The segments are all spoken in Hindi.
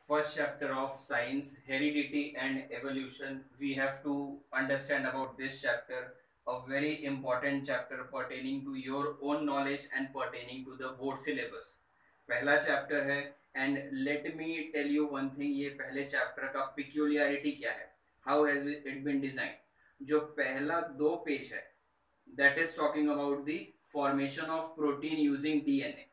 First chapter of science, heredity and evolution. We have to understand about this chapter, a very important chapter pertaining to your own knowledge and pertaining to the board syllabus. पहला चैप्टर है and let me tell you one thing, ये पहले चैप्टर का पिक्यूलियरिटी क्या है, how has it been design. जो पहला दो पेज है that is talking about the formation of protein using DNA.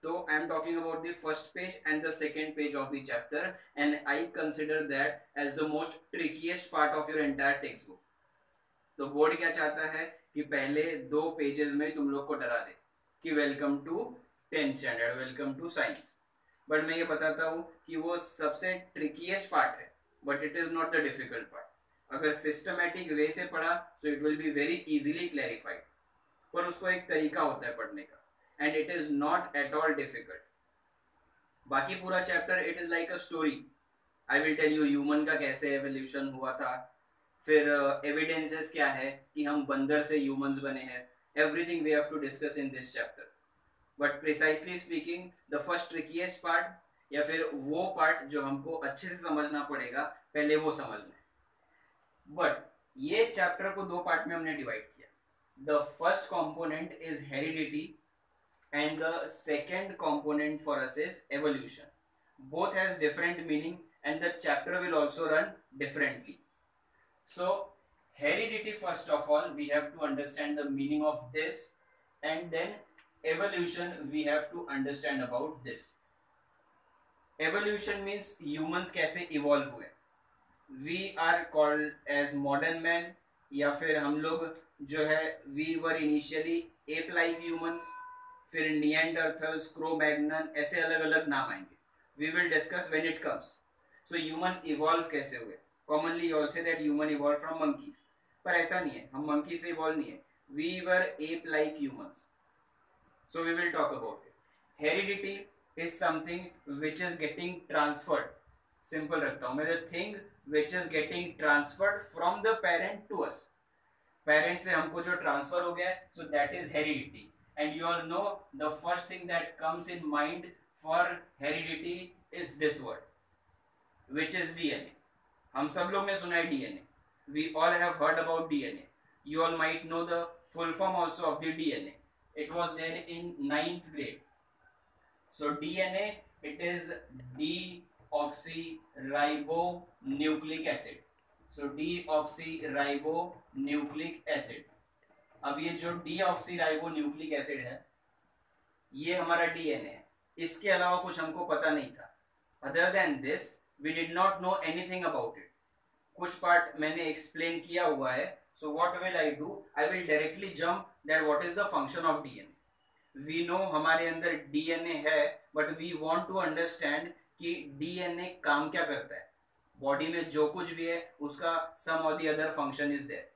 So I am talking about the first page and the second page of the chapter, and I consider that as the most trickiest part of your entire textbook. तो बोर्ड क्या चाहता है कि पहले दो पेजेस में तुम लोग को डरा दे कि welcome to 10th standard, welcome to science. But मैं ये बताता हूँ कि वो सबसे ट्रिकीएस्ट पार्ट है, but it is not the difficult part. अगर सिस्टमैटिक वे से पढ़ा so it will be very easily clarified, पर उसको एक तरीका होता है पढ़ने का, and it is not at all difficult. बाकी पूरा chapter it is like a story. I will tell you human का कैसे एवोल्यूशन हुआ था, फिर एविडेंसेस क्या है कि हम बंदर से ह्यूमंस बने हैं। Everything we have to discuss in this chapter. But precisely speaking the first trickiest part, या फिर वो पार्ट जो हमको अच्छे से समझना पड़ेगा, पहले वो समझना है। बट ये चैप्टर को दो पार्ट में हमने डिवाइड किया। The first component is heredity and the second component for us is evolution. Both has different meaning and the chapter will also run differently. So heredity, first of all we have to understand the meaning of this, and then evolution we have to understand about this. Evolution means humans कैसे evolve हुए। We are called as modern man, या फिर हम लोग जो है we were initially ape like humans, फिर निएंडरथल्स, क्रो-मैग्नन, ऐसे अलग अलग नाम आएंगे। We will discuss when it comes. So human evolve कैसे हुए। Commonly you all say that human evolve from monkeys, पर ऐसा नहीं है, हम मंकी से इवॉल्व नहीं है, we were ape like humans. So we will talk about it. Heredity is something which is getting transferred. Simple रखता हूं मैं, the thing which is getting transferred from the parent to us. Parent से हमको जो ट्रांसफर हो गया है, so that is heredity. And you all know the first thing that comes in mind for heredity is this word, which is DNA. हम सब लोग ने सुना है DNA. We all have heard about DNA. You all might know the full form also of the DNA. It was there in 9th grade. So DNA, it is deoxyribonucleic acid. So deoxyribonucleic acid. अब ये जो डीऑक्सीराइबोन्यूक्लिक एसिड है, ये हमारा डीएनए है। इसके अलावा कुछ हमको पता नहीं था। Other than this we did not know anything about it. कुछ पार्ट मैंने एक्सप्लेन किया हुआ है। So what will I do, I will directly jump that what is the function of DNA. We know हमारे अंदर डीएनए है, but we want to understand कि डीएनए काम क्या करता है। बॉडी में जो कुछ भी है उसका सम और the other function is there.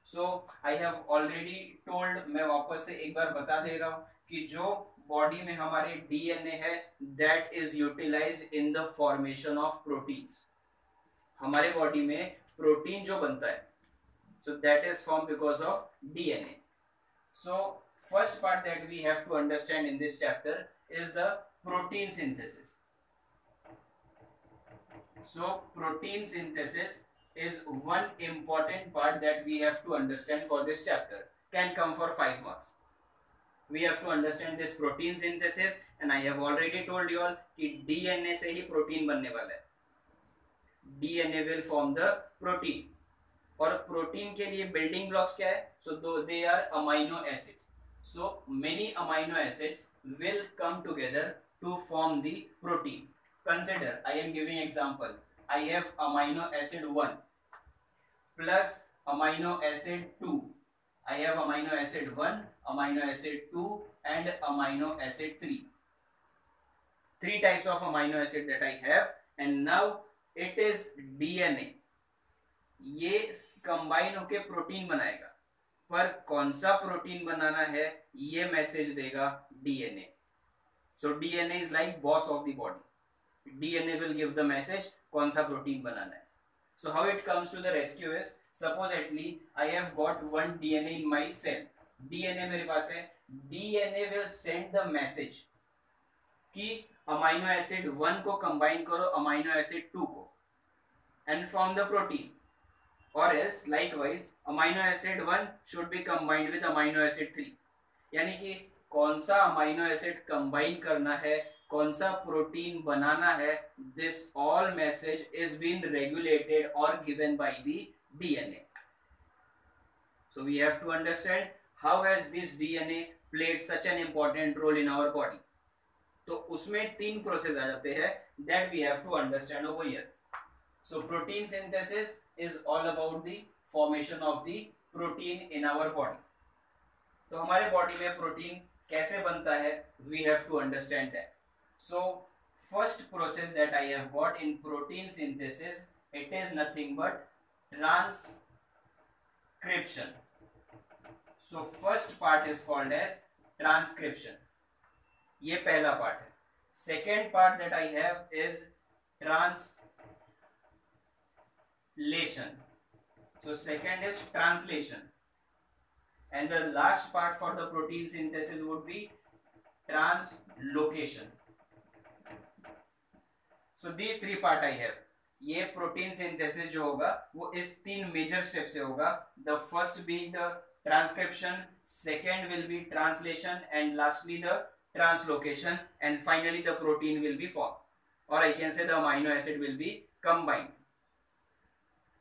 So I have already told, मैं वापस से एक बार बता दे रहा हूं कि जो बॉडी में हमारे डीएनए है that is utilized in the formation of proteins. हमारे बॉडी में प्रोटीन जो बनता है, so that is form because of DNA. So first part that we have to understand in this chapter is the protein synthesis. So protein synthesis is one important part that we have to understand for this chapter. Can come for 5 marks. We have to understand this protein synthesis, and I have already told you all कि DNA से ही प्रोटीन बनने वाला है। DNA will form the protein. और प्रोटीन के लिए बिल्डिंग ब्लॉक्स क्या है? So they are amino acids. So many amino acids will come together to form the protein. Consider, I am giving example. I have amino acid 1 plus amino acid 2. I have amino acid 1, amino acid 2 and amino acid 3. 3 types of amino acid that I have, and now it is DNA. ये कंबाइन होके प्रोटीन बनाएगा, पर कौन सा प्रोटीन बनाना है ये मैसेज देगा DNA. So DNA is like boss of the body. DNA will give the message कौन सा प्रोटीन बनाना है। So how it comes to the rescue is, supposedly I have got one DNA in my cell. DNA मेरे पास है, DNA will send the message कि अमाइनो एसिड 1 को कंबाइन करो अमाइनो एसिड 2 को and form the protein, or else likewise amino acid 1 should be combined with amino acid 3. यानी कि कौन सा अमाइनो एसिड कंबाइन करना है, कौन सा प्रोटीन बनाना है, this all message is been regulated और given by the DNA. So we have to understand how has this DNA played such an important role in our body. तो उसमें 3 प्रोसेस आ जाते हैं that we have to understand over here. So protein synthesis is all about the formation of the protein in our body. तो हमारे बॉडी में प्रोटीन कैसे बनता है, we have to understand that. So first process that I have got in protein synthesis, it is nothing but transcription. So first part is called as transcription. ये पहला पार्ट है. Second part that I have is translation. So second is translation, and the last part for the protein synthesis would be translocation. So these 3 part I have. ये प्रोटीन सिंथेसिस जो होगा वो इस 3 मेजर स्टेप से होगा. The first being the transcription, second will be translation, and lastly the translocation, and finally the protein will be formed, or I can say the amino acid will be combined.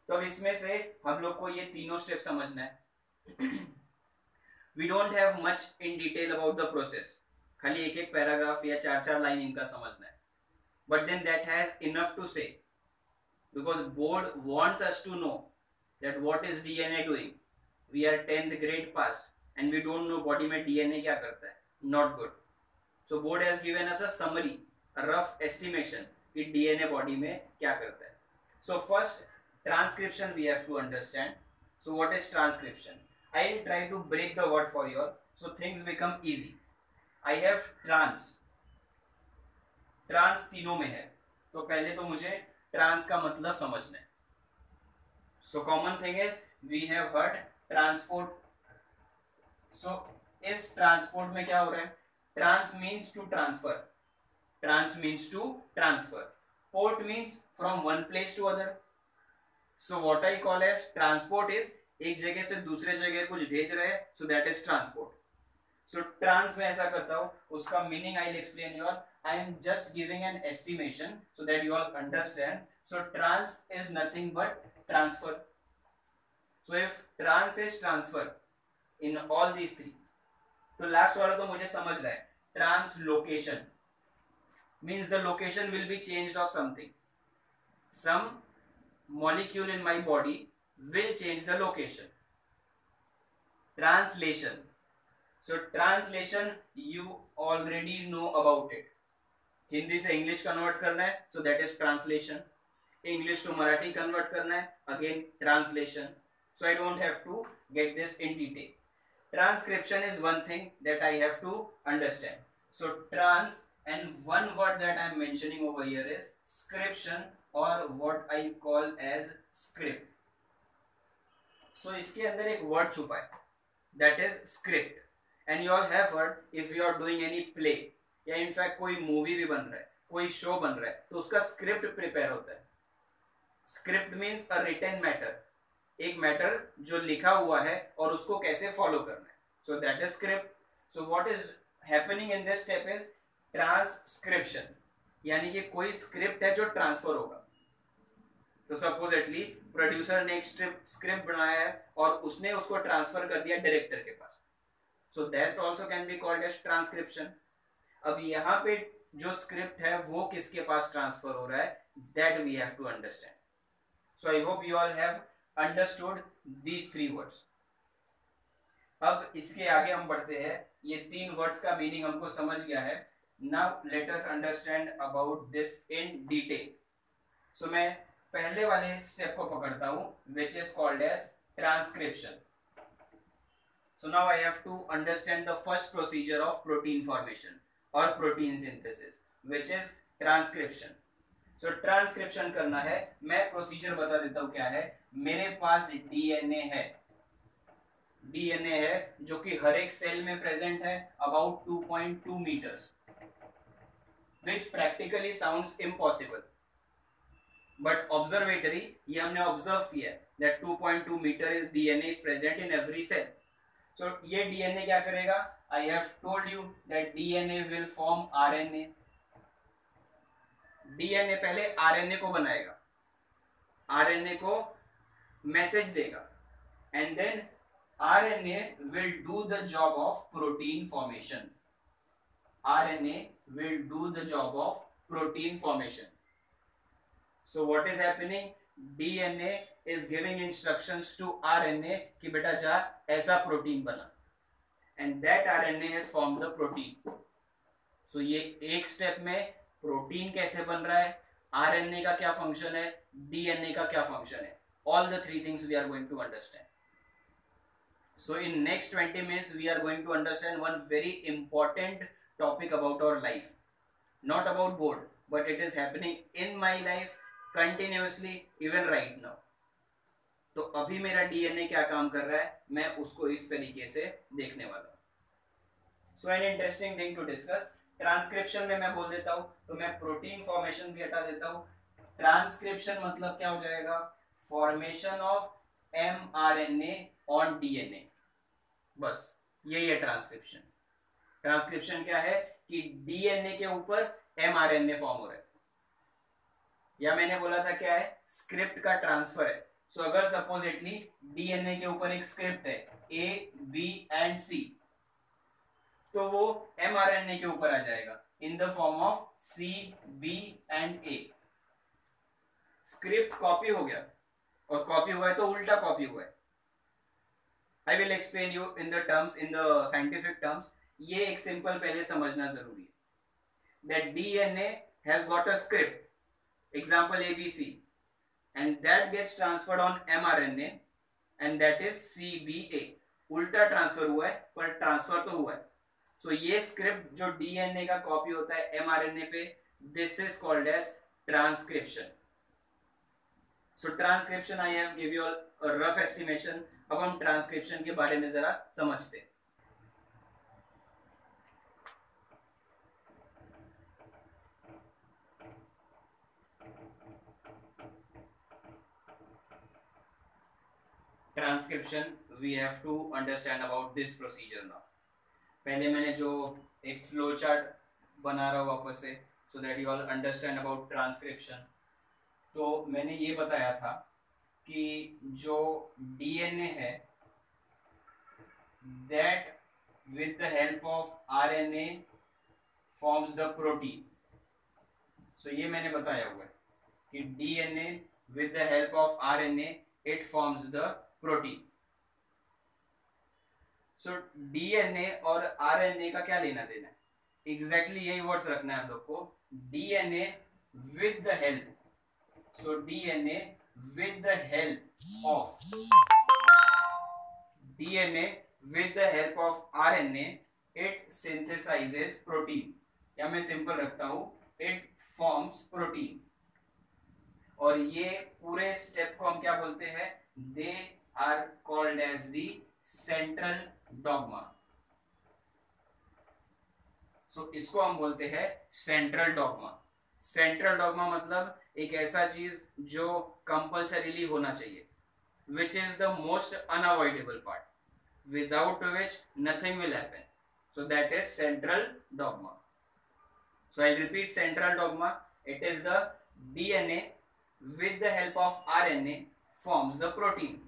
तो अब इसमें से हम लोग को ये तीनों स्टेप समझना है. We don't have much in detail about the process. खाली एक एक पैराग्राफ या 4-4 लाइन इनका समझना है. But then that has enough to say, because board wants us to know that what is DNA doing. We are 10th grade passed and we don't know body में DNA क्या करता है. Not good. So board has given us a summary, a rough estimation कि DNA body में क्या करता है. So first transcription we have to understand. So what is transcription? I will try to break the word for you so things become easy. I have trans तीनों में है, तो पहले तो मुझे ट्रांस का मतलब समझना है. So common thing is we have heard transport. So इस ट्रांसपोर्ट में क्या हो रहा है? Trans means to transfer. Trans means to transfer. Port means from one place to other. So what I call as transport is एक जगह से दूसरे जगह कुछ भेज रहे हैं, so that is transport. So trans में ऐसा करता हूँ, उसका meaning I will explain you all. I am just giving an estimation so that you all understand. So trans is nothing but transfer. So if trans is transfer in all these 3, तो last वाला तो मुझे समझ रहा है. Translocation means the location will be changed of something. Some molecule in my body will change the location. Translation. So translation you already know about it. Hindi से इंग्लिश कन्वर्ट करना है, so that is translation. English to Marathi convert करना है, again translation. So I don't have to get this in detail. Transcription is one thing that I have to understand. So trans, and one word that I am mentioning over here is scription, or what I call as script. So इसके अंदर एक word छुपा है, that is script. And you all have heard, if you are doing any play या इनफैक्ट कोई मूवी भी बन रहा है, कोई शो बन रहा है, तो उसका स्क्रिप्ट प्रिपेयर होता है. Script means a written matter, एक मैटर जो लिखा हुआ है और उसको कैसे फॉलो करना है. So that is script. So what is happening in this step is transcription, यानी कि कोई स्क्रिप्ट है जो ट्रांसफर होगा. तो सपोजेटली प्रोड्यूसर ने एक स्क्रिप्ट बनाया है और उसने उसको ट्रांसफर कर दिया डायरेक्टर के पास. So that also can be called as transcription. अब यहाँ पे जो स्क्रिप्ट है वो किसके पास ट्रांसफर हो रहा है, that we have to understand. So I hope you all have understood these 3 words. अब इसके आगे हम बढ़ते हैं. ये 3 वर्ड्स का मीनिंग हमको समझ गया है. Now let us understand about this in detail. So मैं पहले वाले स्टेप को पकड़ता हूं, which is called as transcription. So now I have to understand the first procedure of protein formation or protein synthesis, which is transcription. So transcription करना है. मैं प्रोसीजर बता देता हूँ क्या है. मेरे पास डीएनए है, डीएनए है जो कि हर एक सेल में प्रेजेंट है, about 2.2 metres. which practically sounds impossible, but observatory ये हमने ऑब्जर्व किया है that 2.2 meter is DNA is present in every cell. So ये डीएनए क्या करेगा? I have told you that DNA will form RNA. DNA पहले आरएनए को बनाएगा, आरएनए को मैसेज देगा, and then RNA will do the job of protein formation. RNA will do the job of protein formation. So what is happening? DNA is giving instructions to RNA कि बेटा जा ऐसा प्रोटीन बना, and that RNA has formed the protein. So ये एक स्टेप में प्रोटीन कैसे बन रहा है, RNA का क्या फंक्शन है, DNA का क्या फंक्शन है, all the three things we are going to understand. So in next 20 minutes we are going to understand one very important topic about our life, not about board, but it is happening in my life continuously even right now. तो अभी मेरा डीएनए क्या काम कर रहा है, मैं उसको इस तरीके से देखने वाला हूं. So an interesting thing to discuss. Transcription में मैं बोल देता हूं, तो मैं प्रोटीन फॉर्मेशन भी हटा देता हूं. ट्रांसक्रिप्शन मतलब क्या हो जाएगा? Formation of mRNA on DNA. बस यही है ट्रांसक्रिप्शन. ट्रांसक्रिप्शन क्या है कि डीएनए के ऊपर mRNA फॉर्म हो रहा है, या मैंने बोला था क्या है, स्क्रिप्ट का ट्रांसफर है. सो अगर सपोजिटली डीएनए के ऊपर एक स्क्रिप्ट है A, B एंड C, तो वो mRNA के ऊपर आ जाएगा in the form of C, B and A. Script copy हो गया, और कॉपी हुआ है तो उल्टा कॉपी हुआ है. I will explain you in the terms, in the scientific terms. ये एक सिंपल पहले समझना जरूरी है. That DNA has got a script, example ABC, and that gets transferred on mRNA, and that is CBA. उल्टा ट्रांसफर हुआ है, पर ट्रांसफर तो हुआ है. सो ये स्क्रिप्ट जो डीएनए का कॉपी होता है mRNA पे, this is called as transcription. So transcription I have give you a rough estimation. अब हम ट्रांसक्रिप्शन के बारे में जरा समझते हैं. Transcription we have to understand about this procedure now. पहले मैंने जो एक फ्लो चार्ट बना रहा हूँ वापस से, so that you all understand about transcription. तो मैंने ये बताया था कि जो डीएनए है, that with the help of RNA forms the protein. So ये मैंने बताया हुआ है कि DNA with the help of RNA it forms the protein. So DNA और आरएनए का क्या लेना देना है? एग्जैक्टली यही वर्ड्स रखना है हम लोग को. DNA with the help, so DNA with the help of DNA with the help of RNA it synthesises protein, या मैं सिंपल रखता हूं, इट फॉर्म्स प्रोटीन. और ये पूरे स्टेप को हम क्या बोलते हैं? दे are called as the central dogma. So इसको हम बोलते हैं सेंट्रल डॉगमा. सेंट्रल डॉगमा मतलब एक ऐसा चीज जो कंपल्सरीली होना चाहिए, which is the most unavoidable part, without which nothing will happen. So that is central dogma. So I'll repeat central dogma. It is the DNA with the help of RNA forms the protein.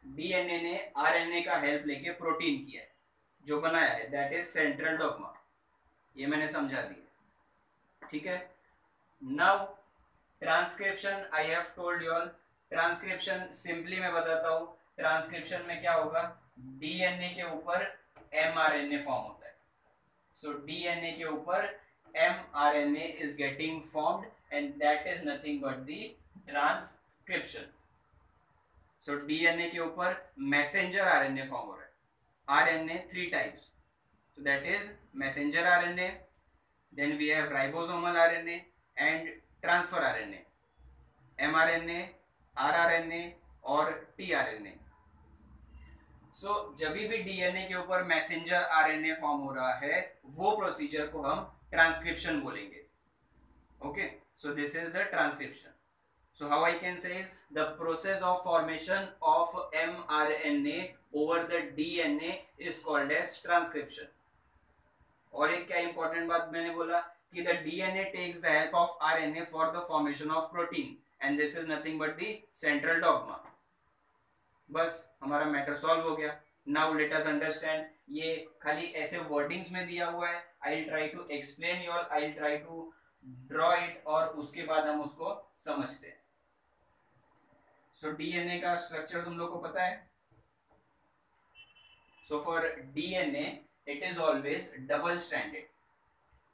DNA ने आरएनए का हेल्प लेके प्रोटीन किया है, जो बनाया है, दैट इज सेंट्रल डॉगमा. ये मैंने समझा दिया. ठीक है. Now transcription I have told you all. Transcription simply मैं बताता हूं. ट्रांसक्रिप्शन में क्या होगा? डीएनए के ऊपर mRNA फॉर्म होता है. सो डीएनए के ऊपर mRNA is getting formed, and that is nothing but the transcription. So DNA के ऊपर मैसेंजर आरएनए फॉर्म हो रहा है. RNA 3 types, so that is messenger RNA, then we have ribosomal RNA and transfer RNA, mRNA, rRNA और टीआरएनए. सो जब भी डीएनए के ऊपर मैसेंजर आरएनए फॉर्म हो रहा है, वो प्रोसीजर को हम ट्रांसक्रिप्शन बोलेंगे. Okay, so this is the transcription. So how I can say is the process of formation of mRNA over the DNA is called as transcription. और एक क्या इंपॉर्टेंट बात मैंने बोला कि the DNA takes the help of RNA for the formation of protein and this is nothing but the central dogma. बस हमारा मैटर सॉल्व हो गया. Now let us understand. ये खाली ऐसे वर्डिंग्स में दिया हुआ है. I will try to explain you all, I will try to draw it और उसके बाद हम उसको समझते हैं. सो डीएनए का स्ट्रक्चर तुम लोग को पता है. So for DNA it is always double stranded,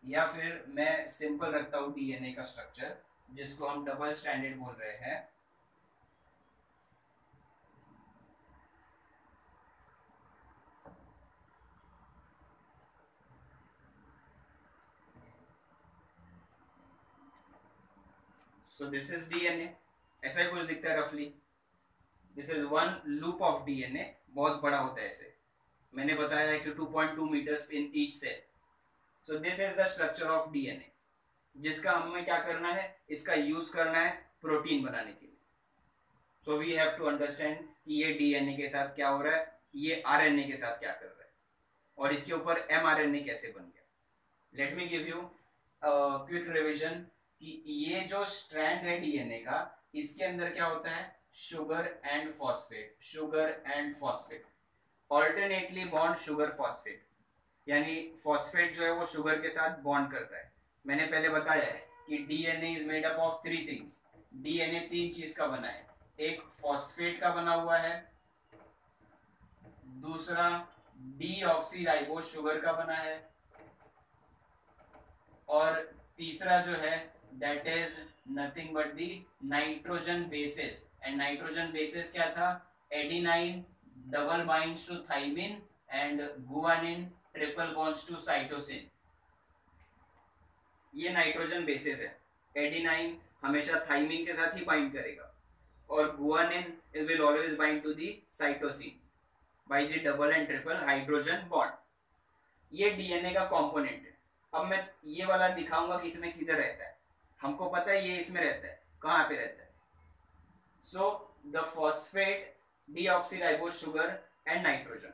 या फिर मैं सिंपल रखता हूं डीएनए का स्ट्रक्चर जिसको हम डबल स्ट्रैंडेड बोल रहे हैं. So this is DNA. ऐसा ही कुछ दिखता है रफली. This is one loop of DNA. बहुत बड़ा होता है ऐसे. मैंने बताया है कि 2.2 metres in each cell. So this is the structure of DNA जिसका हमें क्या करना है, इसका यूज करना है प्रोटीन बनाने के लिए. So we have to understand कि ये डीएनए के साथ क्या हो रहा है, ये आरएनए के साथ क्या कर रहा है और इसके ऊपर एमआरएनए कैसे बन गया. Let me give you quick revision कि ये जो स्ट्रैंड है डीएनए का, इसके अंदर क्या होता है, sugar and phosphate, sugar and phosphate, alternately bond sugar phosphate. यानी फॉस्फेट जो है वो शुगर के साथ बॉन्ड करता है. मैंने पहले बताया है कि DNA is made up of 3 things. DNA 3 चीज का बना है. एक फॉस्फेट का बना हुआ है, दूसरा डीऑक्सीराइबोस शुगर का बना है, और तीसरा जो है that is nothing but the nitrogen bases. and nitrogen bases क्या था, adenine double binds to thymine and guanine triple bonds to cytosine. ये नाइट्रोजन बेसिस है. एडिनाइन हमेशा थाइमिन के साथ ही बाइंड करेगा और guanine will always bind to the cytosine by the double and triple hydrogen bond. ये डीएनए का कंपोनेंट है. अब मैं ये वाला दिखाऊंगा कि इसमें किधर रहता है. हमको पता है ये इसमें रहता है. कहाँ पे रहता है? So the phosphate, deoxyribose sugar and nitrogen.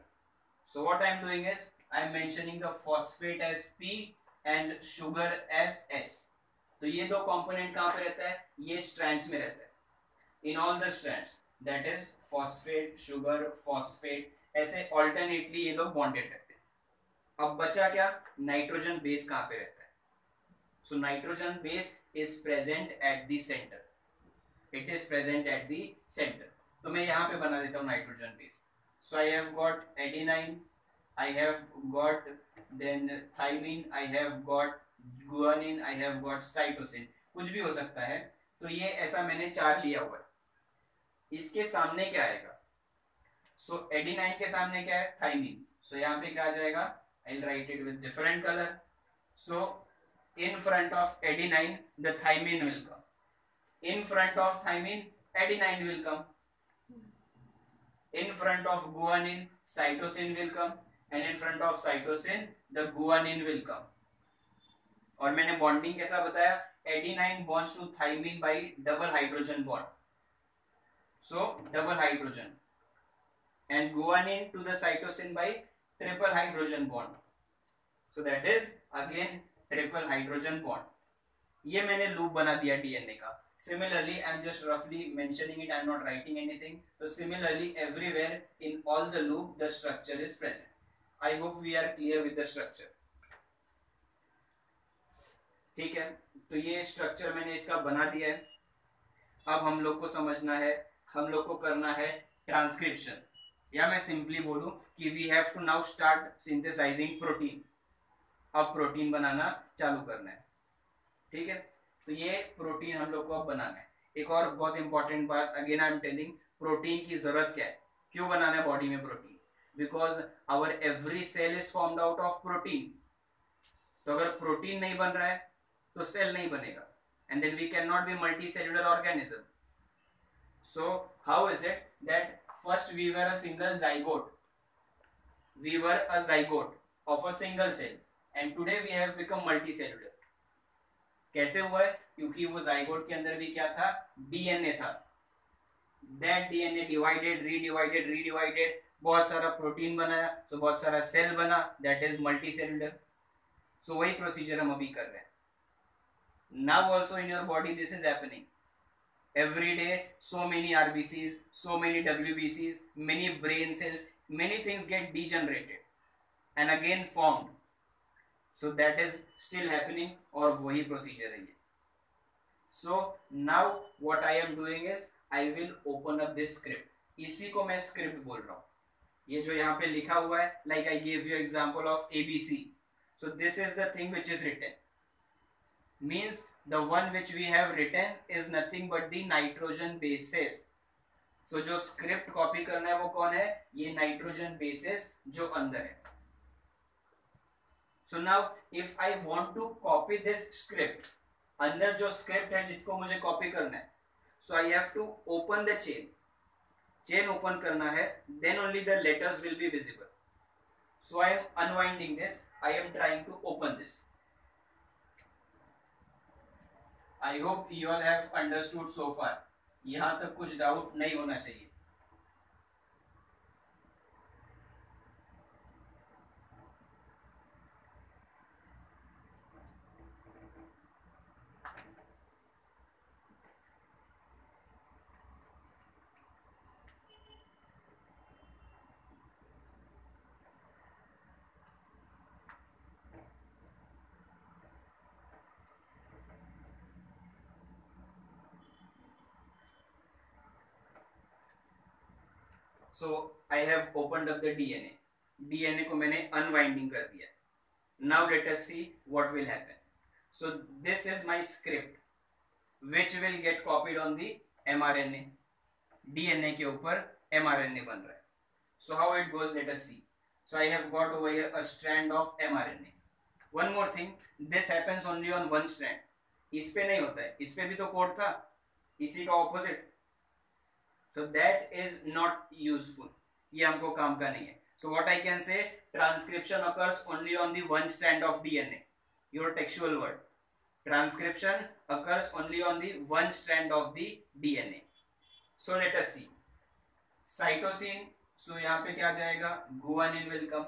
So what I am doing is I am mentioning the phosphate as P and sugar as S. तो ये दो कंपोनेंट कहाँ पे रहता है, ये स्ट्रैंड्स में रहता है. इन all the strands that is phosphate, sugar, phosphate, ऐसे ऑल्टरनेटली ये लोग बॉन्डेड रहते हैं. अब बचा क्या, नाइट्रोजन बेस कहाँ पे रहता है. So nitrogen base is present at the center. It is present at the center. तो मैं यहाँ पे बना देता हूँ nitrogen base. So I have got adenine, I have got then thymine, I have got guanine, I have got cytosine. कुछ भी हो सकता है. तो ये ऐसा मैंने 4 लिया हुआ है. इसके सामने क्या आएगा? So adenine के सामने क्या है, thymine. So यहाँ पे क्या आ जाएगा, I'll write it with different color. So in front of adenine the thymine will come. In front of thymine adenine will come. In front of guanine cytosine will come. And in front of cytosine the guanine will come. और मैंने बॉन्डिंग कैसा बताया, adenine bonds to thymine by double hydrogen bond. So double hydrogen. And guanine to the cytosine by triple hydrogen bond. So that is again triple hydrogen bond. ये मैंने लूप बना दिया डीएनए का. सिमिलरली आई एम जस्ट रफली mentioning it, I am not writing anything. तो similarly everywhere in all the loop the structure is present. I hope we are clear with the structure. ठीक है, तो ये स्ट्रक्चर मैंने इसका बना दिया है. अब हम लोग को समझना है, हम लोग को करना है ट्रांसक्रिप्शन, या मैं सिंपली बोलूं कि we have to now start synthesizing protein. अब प्रोटीन बनाना चालू करना है. ठीक है, तो ये प्रोटीन हम लोग को अब बनाना है. एक और बहुत इंपॉर्टेंट बात, again I am telling, protein की जरूरत क्या है, क्यों बनाना है बॉडी में protein? Because our every cell is formed out of protein. तो अगर प्रोटीन नहीं बन रहा है तो सेल नहीं बनेगा, and then we can not be multi cellular organism. So how is it that first we were a single zygote, we were a zygote of a single cell and today we have become multicellular. कैसे हुआ है? क्योंकि वो जाइगोट के अंदर भी क्या था, डीएनए था। दैट डीएनए डिवाइडेड, रीडिवाइडेड, बहुत सारा प्रोटीन बनाया, सो बहुत सारा सेल बना, दैट इज मल्टी सेलुलर। सो वही प्रोसीजर हम अभी कर रहे हैं। Now also in your body this is happening every day. So many RBCs, so many WBCs, many brain cells, many things get degenerated and again formed. So that is still happening और वही procedure है ये. So now what I am doing is I will open up this script. इसी को मैं script बोल रहा हूँ. ये जो यहाँ पे लिखा हुआ है, like I gave you example of ABC. So this is the thing which is written. Means the one which we have written is nothing but the nitrogen bases. So जो script copy करना है वो कौन है, ये nitrogen bases जो अंदर है. So now if I want to copy this script, अंदर जो script है जिसको मुझे copy करना है, so I have to open the chain open करना है, then only the letters will be visible. So I am unwinding this, I am trying to open this. I hope you all have understood so far. यहाँ तक कुछ डाउट नहीं होना चाहिए. So I have opened up the DNA. DNA को मैंने unwinding कर दिया. Now let us see what will happen. So this is my script which will get copied on the mRNA. DNA के ऊपर mRNA बन रहा है. So how it goes, let us see. So I have got over here a strand of mRNA. One more thing, this happens only on one strand. इस पे नहीं होता है. इस पे भी तो कोड था, इसी का opposite. So that is not useful. ये हमको काम का नहीं है. So what I can say, transcription occurs only on the one strand of DNA. Your textual word. Transcription occurs only on the one strand of the DNA. So let us see. Cytosine. So यहाँ पे क्या जाएगा? Guanine will come.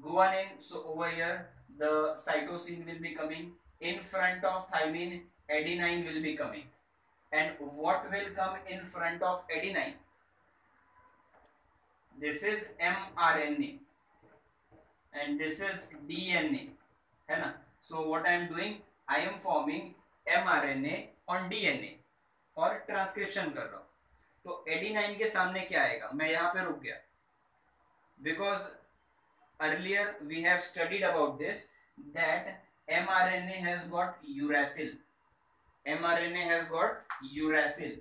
Guanine. So over here the cytosine will be coming. In front of thymine, adenine will be coming. And what will come in front of adenine? This is mRNA and this is DNA, है ना? So what I am doing, I am forming mRNA on DNA और ट्रांसक्रिप्शन कर रहा हूँ. तो adenine के सामने क्या आएगा? मैं यहाँ पे रुक गया because earlier we have studied about this that mRNA has got uracil. mRNA has got uracil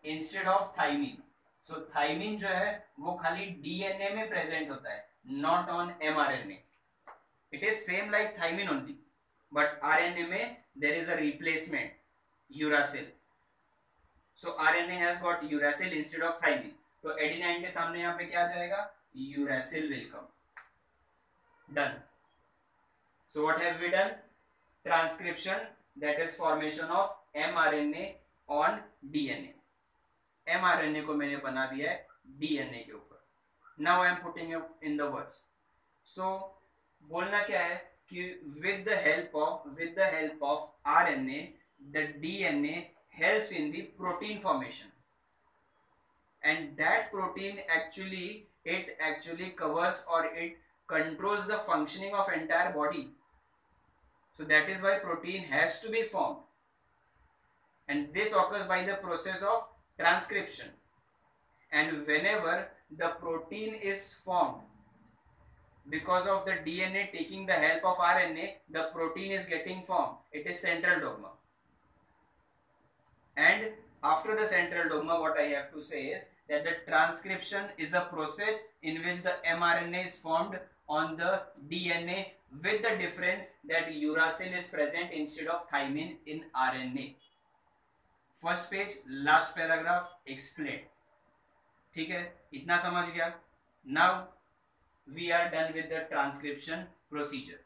instead of thymine. So thymine जो है वो खाली DNA में present होता है, not on mRNA. It is same like thymine only, but RNA में there is a replacement, uracil. So RNA has got uracil instead of thymine. तो adenine के सामने यहाँ पे क्या जाएगा? Uracil will come. Done. So what have we done? Transcription, that is formation of mRNA on DNA. mRNA को मैंने बना दिया है DNA के ऊपर. Now I am putting it in the words. So बोलना क्या है कि with the help of RNA, the DNA helps in the protein formation, and that protein actually covers or it controls the functioning of entire body. So that is why protein has to be formed, and this occurs by the process of transcription. And whenever the protein is formed because of the DNA taking the help of RNA, the protein is getting formed. It is central dogma. And after the central dogma, what I have to say is that the transcription is a process in which the mRNA is formed on the DNA, with the difference that uracil is present instead of thymine in RNA. First page, last paragraph, explain. ठीक है, इतना समझ गया. Now we are done with the transcription procedure.